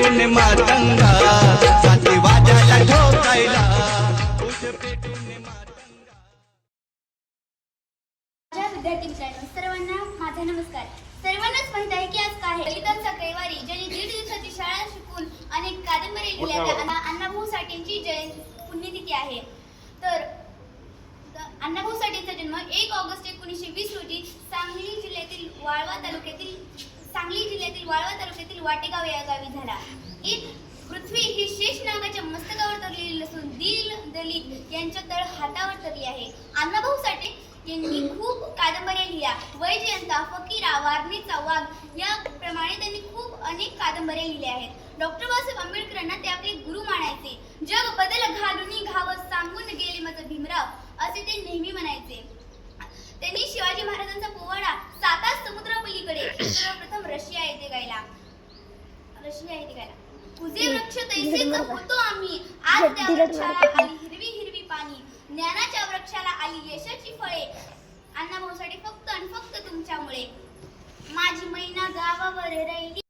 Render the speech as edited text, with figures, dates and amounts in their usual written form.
पेटून मातंगा साथी वाजायला ठोकायला उठ पेटून मातंगा। माझ्या विद्यार्थी मित्रांनो सर्वांना माझा नमस्कार। सर्वांनाच माहित आहे की आज काय आहे, दलितांचा कैवारी ज्यांनी 1.5 दिवसाची शाळा शिकून अनेक कादंबऱ्या लिहिल्या त्या अण्णाभाऊ साठेंची पुण्यतिथी आहे। तर अण्णाभाऊ साठेंचा जन्म 1 ऑगस्ट 1920 रोजी सांगली जिल्ह्यातील वाळवा तालुक्यातील वाटेगाव या गावी झाला। पृथ्वी ही शेष नागाच्या मस्तकावर तरलेली नसून दलित यांच्या तळ हातावर तरली आहे। अण्णाभाऊ साठे यांनी खूप कादंबऱ्या लिहिल्या। वैजयंता, फकीरा, वारणीचा वाघ याप्रमाणे त्यांनी खूप अनेक कादंबऱ्या लिहिल्या आहेत। डॉक्टर बाबासाहेब आंबेडकरांना ते आपले गुरु मानायचे। जग बदल घालून घावं सांगून गेले माझं भीमराव असे ते नेहमी म्हणायचे। त्यांनी शिवाजी महाराजांचा पोवाडा 7 समुद्रापलीकडे सर्वप्रथम रशिया येथे गायला। तुझे वृक्ष तैसेच होतो आम्ही, आज त्या वृक्षाला आली हिरवी हिरवी पाणी, ज्ञानाच्या वृक्षाला आली यशाची फळे। अण्णाभाऊ साठे फक्त आणि फक्त तुमच्यामुळे। माझी मैना गावावर राहिली